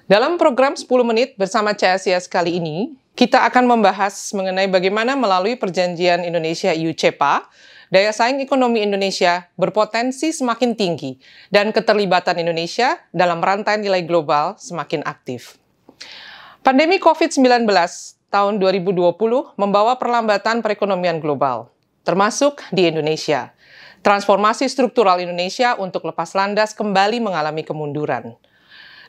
Dalam program 10 menit bersama CSIS kali ini, kita akan membahas mengenai bagaimana melalui perjanjian Indonesia-EU CEPA, daya saing ekonomi Indonesia berpotensi semakin tinggi dan keterlibatan Indonesia dalam rantai nilai global semakin aktif. Pandemi COVID-19 tahun 2020 membawa perlambatan perekonomian global, termasuk di Indonesia. Transformasi struktural Indonesia untuk lepas landas kembali mengalami kemunduran.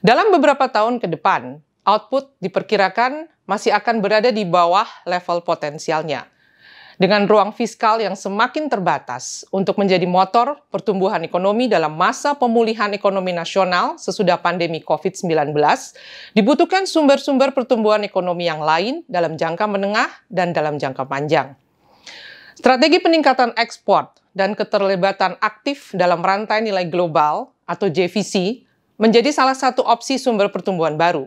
Dalam beberapa tahun ke depan, output diperkirakan masih akan berada di bawah level potensialnya. Dengan ruang fiskal yang semakin terbatas untuk menjadi motor pertumbuhan ekonomi dalam masa pemulihan ekonomi nasional sesudah pandemi COVID-19, dibutuhkan sumber-sumber pertumbuhan ekonomi yang lain dalam jangka menengah dan dalam jangka panjang. Strategi peningkatan ekspor dan keterlibatan aktif dalam rantai nilai global atau JVC menjadi salah satu opsi sumber pertumbuhan baru.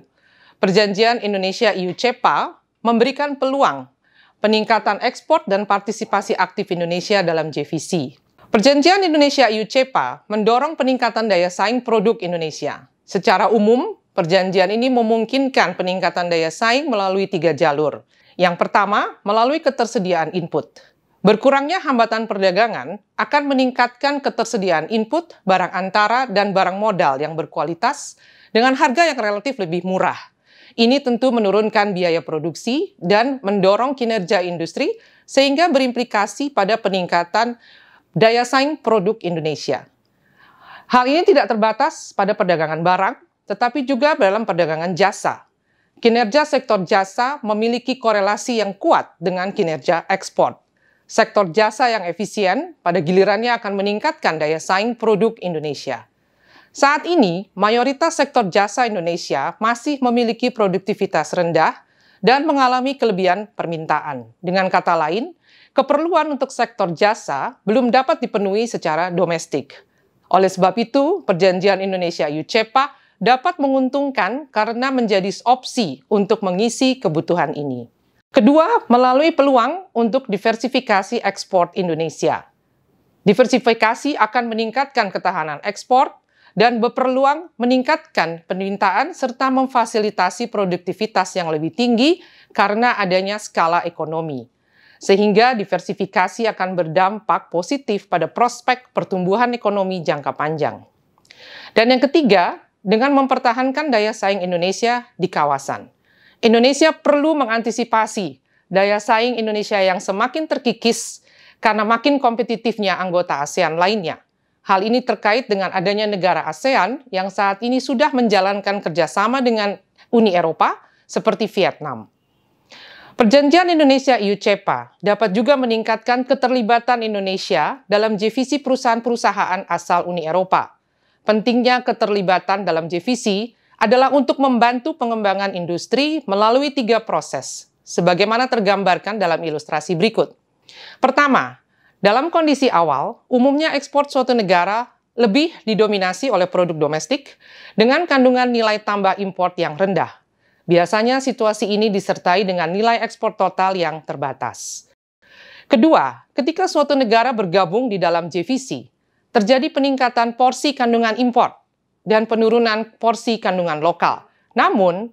Perjanjian Indonesia-EU CEPA memberikan peluang peningkatan ekspor dan partisipasi aktif Indonesia dalam JVC. Perjanjian Indonesia-EU CEPA mendorong peningkatan daya saing produk Indonesia. Secara umum, perjanjian ini memungkinkan peningkatan daya saing melalui 3 jalur. Yang pertama, melalui ketersediaan input. Berkurangnya hambatan perdagangan akan meningkatkan ketersediaan input, barang antara, dan barang modal yang berkualitas dengan harga yang relatif lebih murah. Ini tentu menurunkan biaya produksi dan mendorong kinerja industri sehingga berimplikasi pada peningkatan daya saing produk Indonesia. Hal ini tidak terbatas pada perdagangan barang, tetapi juga dalam perdagangan jasa. Kinerja sektor jasa memiliki korelasi yang kuat dengan kinerja ekspor. Sektor jasa yang efisien pada gilirannya akan meningkatkan daya saing produk Indonesia. Saat ini, mayoritas sektor jasa Indonesia masih memiliki produktivitas rendah dan mengalami kelebihan permintaan. Dengan kata lain, keperluan untuk sektor jasa belum dapat dipenuhi secara domestik. Oleh sebab itu, perjanjian Indonesia-EU CEPA dapat menguntungkan karena menjadi opsi untuk mengisi kebutuhan ini. Kedua, melalui peluang untuk diversifikasi ekspor Indonesia. Diversifikasi akan meningkatkan ketahanan ekspor dan berpeluang meningkatkan permintaan serta memfasilitasi produktivitas yang lebih tinggi karena adanya skala ekonomi. Sehingga diversifikasi akan berdampak positif pada prospek pertumbuhan ekonomi jangka panjang. Dan yang ketiga, dengan mempertahankan daya saing Indonesia di kawasan. Indonesia perlu mengantisipasi daya saing Indonesia yang semakin terkikis karena makin kompetitifnya anggota ASEAN lainnya. Hal ini terkait dengan adanya negara ASEAN yang saat ini sudah menjalankan kerjasama dengan Uni Eropa seperti Vietnam. Perjanjian Indonesia-EU CEPA dapat juga meningkatkan keterlibatan Indonesia dalam JVC perusahaan-perusahaan asal Uni Eropa. Pentingnya keterlibatan dalam JVC adalah untuk membantu pengembangan industri melalui 3 proses, sebagaimana tergambarkan dalam ilustrasi berikut. Pertama, dalam kondisi awal, umumnya ekspor suatu negara lebih didominasi oleh produk domestik dengan kandungan nilai tambah impor yang rendah. Biasanya situasi ini disertai dengan nilai ekspor total yang terbatas. Kedua, ketika suatu negara bergabung di dalam JVC, terjadi peningkatan porsi kandungan impor dan penurunan porsi kandungan lokal. Namun,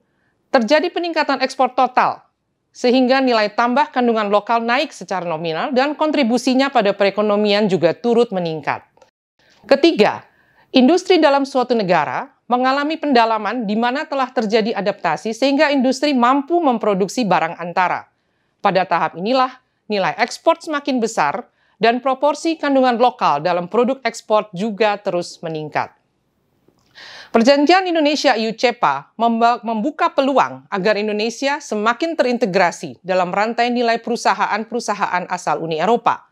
terjadi peningkatan ekspor total, sehingga nilai tambah kandungan lokal naik secara nominal dan kontribusinya pada perekonomian juga turut meningkat. Ketiga, industri dalam suatu negara mengalami pendalaman di mana telah terjadi adaptasi sehingga industri mampu memproduksi barang antara. Pada tahap inilah, nilai ekspor semakin besar dan proporsi kandungan lokal dalam produk ekspor juga terus meningkat. Perjanjian Indonesia-EU CEPA membuka peluang agar Indonesia semakin terintegrasi dalam rantai nilai perusahaan-perusahaan asal Uni Eropa.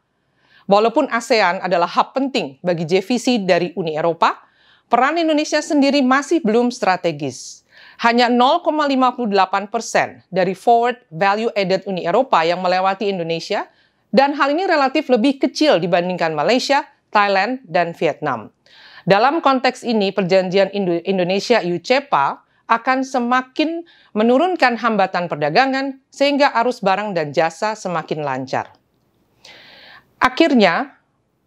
Walaupun ASEAN adalah hub penting bagi JVC dari Uni Eropa, peran Indonesia sendiri masih belum strategis. Hanya 0,58% dari forward value added Uni Eropa yang melewati Indonesia, dan hal ini relatif lebih kecil dibandingkan Malaysia, Thailand, dan Vietnam. Dalam konteks ini, perjanjian Indonesia-EU CEPA akan semakin menurunkan hambatan perdagangan sehingga arus barang dan jasa semakin lancar. Akhirnya,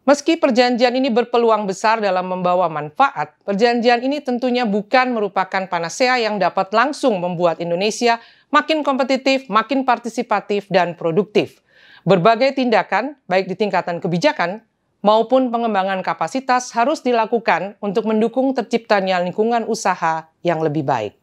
Meski perjanjian ini berpeluang besar dalam membawa manfaat, perjanjian ini tentunya bukan merupakan panacea yang dapat langsung membuat Indonesia makin kompetitif, makin partisipatif, dan produktif. Berbagai tindakan, baik di tingkatan kebijakan maupun pengembangan kapasitas harus dilakukan untuk mendukung terciptanya lingkungan usaha yang lebih baik.